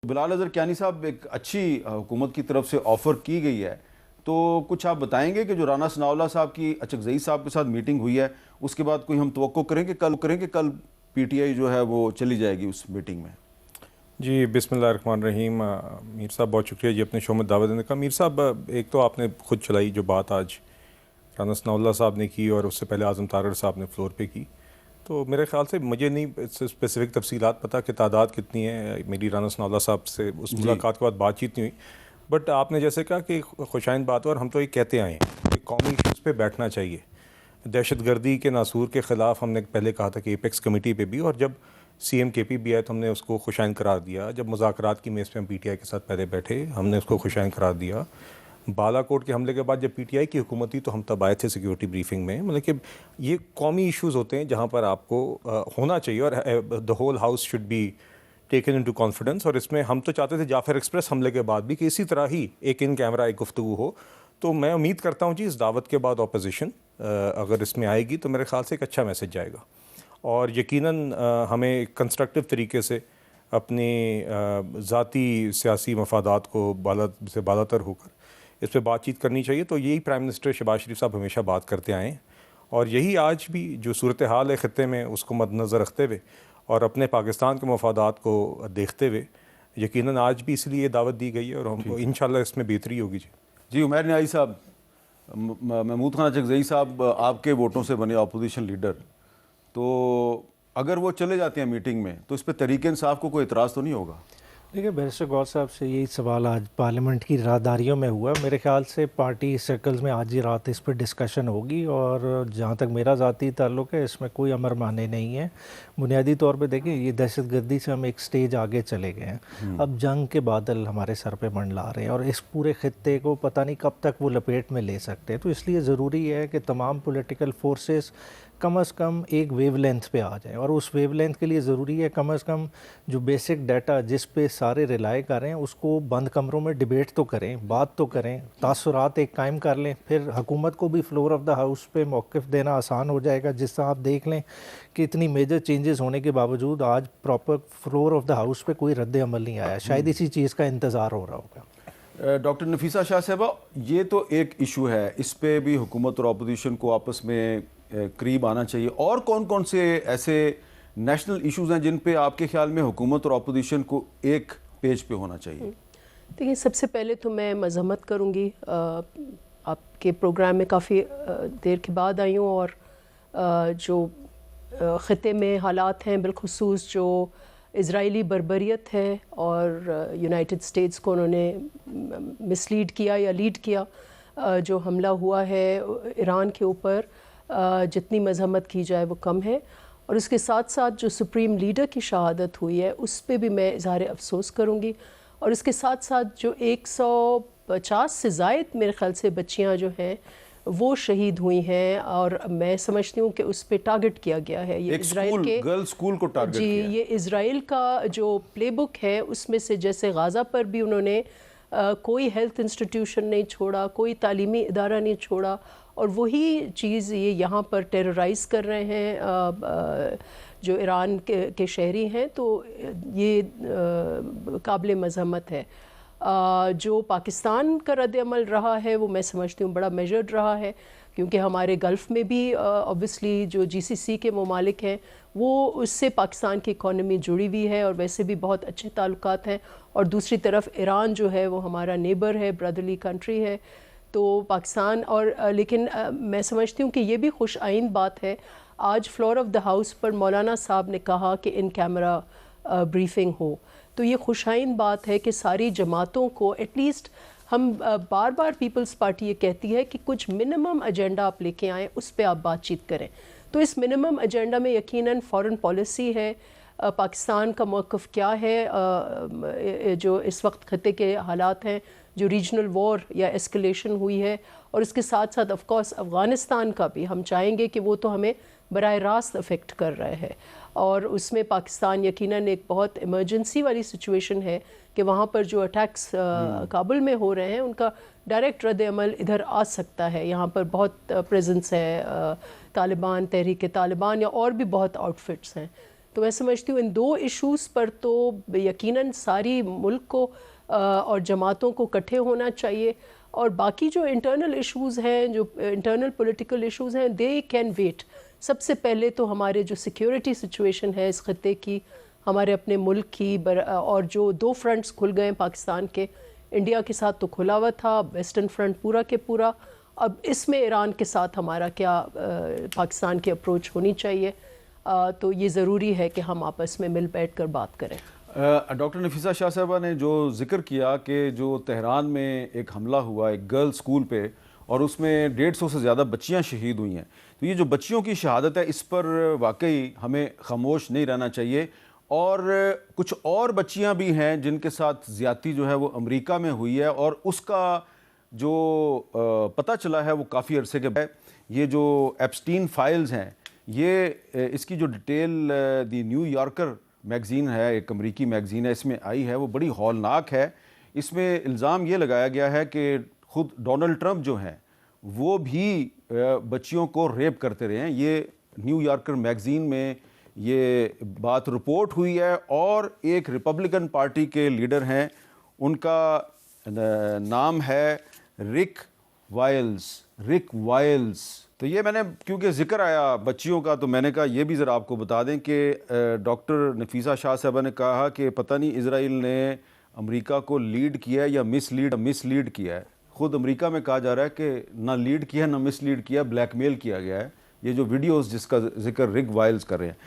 بلال اظہر کیانی صاحب، ایک اچھی حکومت کی طرف سے آفر کی گئی ہے، تو کچھ آپ بتائیں گے کہ جو رانا ثناءاللہ صاحب کی اچکزئی صاحب کے ساتھ میٹنگ ہوئی ہے اس کے بعد کوئی ہم توقع کریں کہ کل پی ٹی آئی جو ہے وہ چلی جائے گی اس میٹنگ میں؟ جی بسم اللہ الرحمن الرحیم۔ میر صاحب بہت شکریہ جی اپنے شو میں دعوت دینے کا۔ میر صاحب ایک تو آپ نے خود چلائی جو بات آج رانا ثناءاللہ صاحب نے کی اور اس سے پہلے اعظم طارڑ صاحب نے فلور پہ کی، تو میرے خیال سے مجھے نہیں اسپیسیفک تفصیلات پتہ کہ تعداد کتنی ہے، میری رانا ثناءاللہ صاحب سے اس ملاقات کے بعد بات چیت نہیں ہوئی، بٹ آپ نے جیسے کہا کہ خوشائند بات اور ہم تو یہ کہتے آئے ہیں کہ قومی ایشوز پہ بیٹھنا چاہیے۔ دہشت گردی کے ناسور کے خلاف ہم نے پہلے کہا تھا کہ ایپیکس کمیٹی پہ بھی، اور جب سی ایم کے پی بھی آئے تو ہم نے اس کو خوشائند قرار دیا۔ جب مذاکرات کی میز پہ ہم پی ٹی آئی کے ساتھ پہلے بیٹھے ہم نے اس کو خوشائند قرار دیا۔ بالا کوٹ کے حملے کے بعد جب پی ٹی آئی کی حکومت تھی تو ہم تب آئے تھے سیکیورٹی بریفنگ میں، مطلب کہ یہ قومی ایشوز ہوتے ہیں جہاں پر آپ کو ہونا چاہیے، اور the whole house should be taken into confidence. اور اس میں ہم تو چاہتے تھے جعفر ایکسپریس حملے کے بعد بھی کہ اسی طرح ہی ایک ان کیمرہ ایک گفتگو ہو، تو میں امید کرتا ہوں جی اس دعوت کے بعد اپوزیشن اگر اس میں آئے گی تو میرے خیال سے ایک اچھا میسج جائے گا، اور یقیناً ہمیں کنسٹرکٹیو طریقے سے اپنے ذاتی سیاسی مفادات کو بالا تر ہو کر اس پہ بات چیت کرنی چاہیے۔ تو یہی پرائم منسٹر شہباز شریف صاحب ہمیشہ بات کرتے آئے ہیں، اور یہی آج بھی جو صورتحال ہے خطے میں اس کو مد نظر رکھتے ہوئے اور اپنے پاکستان کے مفادات کو دیکھتے ہوئے یقیناً آج بھی اس لیے دعوت دی گئی ہے، اور ہم انشاءاللہ اس میں بہتری ہوگی۔ جی عمیر نیائی صاحب، محمود خان اچکزئی صاحب آپ کے ووٹوں سے بنے اپوزیشن لیڈر، تو اگر وہ چلے جاتے ہیں میٹنگ میں تو اس پہ تحریک انصاف کو کوئی اعتراض تو نہیں ہوگا؟ دیکھیں بیرسٹر گور صاحب سے یہی سوال آج پارلیمنٹ کی راہداریوں میں ہوا، میرے خیال سے پارٹی سرکلز میں آج ہی رات اس پر ڈسکشن ہوگی، اور جہاں تک میرا ذاتی تعلق ہے اس میں کوئی امر مانے نہیں ہے۔ بنیادی طور پہ دیکھیں یہ دہشت گردی سے ہم ایک سٹیج آگے چلے گئے ہیں، اب جنگ کے بادل ہمارے سر پہ منڈلا رہے ہیں، اور اس پورے خطے کو پتہ نہیں کب تک وہ لپیٹ میں لے سکتے ہیں، تو اس لیے ضروری ہے کہ تمام پولیٹیکل فورسز کم از کم ایک ویو لینتھ پہ آ جائیں، اور اس ویو لینتھ کے لیے ضروری ہے کم از کم جو بیسک ڈیٹا جس پہ سارے ریلائی کر رہے ہیں اس کو بند کمروں میں ڈیبیٹ تو کریں، بات تو کریں، تاثرات ایک قائم کر لیں، پھر حکومت کو بھی فلور آف دا ہاؤس پہ موقف دینا آسان ہو جائے گا۔ جس طرح آپ دیکھ لیں کہ اتنی میجر چینجز ہونے کے باوجود آج proper floor of the house پہ کوئی رد عمل نہیں آیا، شاید اسی چیز کا انتظار ہو رہا ہوگا۔ ڈاکٹر نفیسہ شاہ صاحبہ، یہ تو ایک ایشو ہے، اس پہ بھی حکومت اور اپوزیشن کو آپس میں قریب آنا چاہیے، اور کون کون سے ایسے نیشنل ایشوز ہیں جن پہ آپ کے خیال میں حکومت اور اپوزیشن کو ایک پیج پہ ہونا چاہیے؟ دیکھیں سب سے پہلے تو میں مذمت کروں گی، آپ کے پروگرام میں کافی دیر کے بعد آئی ہوں، اور جو خطے میں حالات ہیں بالخصوص جو اسرائیلی بربریت ہے اور یونائٹڈ اسٹیٹس کو انہوں نے مسلیڈ کیا یا لیڈ کیا، جو حملہ ہوا ہے ایران کے اوپر، جتنی مذمت کی جائے وہ کم ہے، اور اس کے ساتھ ساتھ جو سپریم لیڈر کی شہادت ہوئی ہے اس پہ بھی میں اظہار افسوس کروں گی، اور اس کے ساتھ ساتھ جو 150 سے زائد میرے خیال سے بچیاں جو ہیں وہ شہید ہوئی ہیں، اور میں سمجھتی ہوں کہ اس پہ ٹارگٹ کیا گیا ہے، یہ اسرائیل کے گرل سکول کو ٹارگٹ جی کیا ہے۔ یہ اسرائیل کا جو پلے بک ہے اس میں سے، جیسے غازہ پر بھی انہوں نے کوئی ہیلتھ انسٹیٹیوشن نہیں چھوڑا، کوئی تعلیمی ادارہ نہیں چھوڑا، اور وہی چیز یہ یہاں پر ٹیررائز کر رہے ہیں جو ایران کے شہری ہیں، تو یہ قابل مذمت ہے۔ جو پاکستان کا رد عمل رہا ہے وہ میں سمجھتی ہوں بڑا میجرڈ رہا ہے، کیونکہ ہمارے گلف میں بھی اوبویسلی جو جی سی سی کے ممالک ہیں وہ اس سے پاکستان کی اکانومی جڑی ہوئی ہے، اور ویسے بھی بہت اچھے تعلقات ہیں، اور دوسری طرف ایران جو ہے وہ ہمارا نیبر ہے، برادرلی کنٹری ہے، تو پاکستان اور لیکن میں سمجھتی ہوں کہ یہ بھی خوش آئند بات ہے، آج فلور آف دا ہاؤس پر مولانا صاحب نے کہا کہ ان کیمرہ بریفنگ ہو، تو یہ خوش آئند بات ہے کہ ساری جماعتوں کو ایٹ لیسٹ ہم بار بار پیپلز پارٹی یہ کہتی ہے کہ کچھ منیمم ایجنڈا آپ لے کے آئیں، اس پہ آپ بات چیت کریں، تو اس منیمم ایجنڈا میں یقیناً فارن پالیسی ہے، پاکستان کا موقف کیا ہے، جو اس وقت خطے کے حالات ہیں، جو ریجنل وار یا ایسکلیشن ہوئی ہے، اور اس کے ساتھ ساتھ آف کورس افغانستان کا بھی ہم چاہیں گے کہ وہ تو ہمیں براہ راست افیکٹ کر رہے ہیں، اور اس میں پاکستان یقیناً ایک بہت ایمرجنسی والی سچویشن ہے کہ وہاں پر جو اٹیکس کابل میں ہو رہے ہیں ان کا ڈائریکٹ رد عمل ادھر آ سکتا ہے، یہاں پر بہت پریزنس ہے طالبان، تحریک طالبان یا اور بھی بہت آؤٹ فٹس ہیں، تو میں سمجھتی ہوں ان دو ایشوز پر تو یقیناً ساری ملک کو اور جماعتوں کو اکٹھے ہونا چاہیے، اور باقی جو انٹرنل ایشوز ہیں، جو انٹرنل پولیٹیکل ایشوز ہیں، دے کین ویٹ. سب سے پہلے تو ہمارے جو سیکیورٹی سچویشن ہے اس خطے کی، ہمارے اپنے ملک کی، اور جو 2 فرنٹس کھل گئے ہیں پاکستان کے، انڈیا کے ساتھ تو کھلا ہوا تھا، ویسٹرن فرنٹ پورا کے پورا، اب اس میں ایران کے ساتھ ہمارا کیا پاکستان کی اپروچ ہونی چاہیے. تو یہ ضروری ہے کہ ہم آپس میں مل بیٹھ کر بات کریں. ڈاکٹر نفیسہ شاہ صاحبہ نے جو ذکر کیا کہ جو تہران میں ایک حملہ ہوا ایک گرل اسکول پہ، اور اس میں 150 سے زیادہ بچیاں شہید ہوئی ہیں، تو یہ جو بچیوں کی شہادت ہے اس پر واقعی ہمیں خاموش نہیں رہنا چاہیے. اور کچھ اور بچیاں بھی ہیں جن کے ساتھ زیادتی جو ہے وہ امریکہ میں ہوئی ہے، اور اس کا جو پتہ چلا ہے وہ کافی عرصے کے بعد. یہ جو ایپسٹین فائلز ہیں، یہ اس کی جو ڈیٹیل دی نیو یارکر میگزین ہے، ایک امریکی میگزین ہے، اس میں آئی ہے، وہ بڑی ہولناک ہے. اس میں الزام یہ لگایا گیا ہے کہ خود ڈونلڈ ٹرمپ جو ہیں وہ بھی بچیوں کو ریپ کرتے رہے ہیں. یہ نیو یارکر میگزین میں یہ بات رپورٹ ہوئی ہے، اور ایک ریپبلکن پارٹی کے لیڈر ہیں، ان کا نام ہے رک وائلز. تو یہ میں نے کیونکہ ذکر آیا بچیوں کا تو میں نے کہا یہ بھی ذرا آپ کو بتا دیں کہ ڈاکٹر نفیسہ شاہ صاحبہ نے کہا کہ پتہ نہیں اسرائیل نے امریکہ کو لیڈ کیا ہے یا مس لیڈ کیا ہے. خود امریکہ میں کہا جا رہا ہے کہ نہ لیڈ کیا نہ مس لیڈ کیا، بلیک میل کیا گیا ہے. یہ جو ویڈیوز جس کا ذکر رگ وائلز کر رہے ہیں.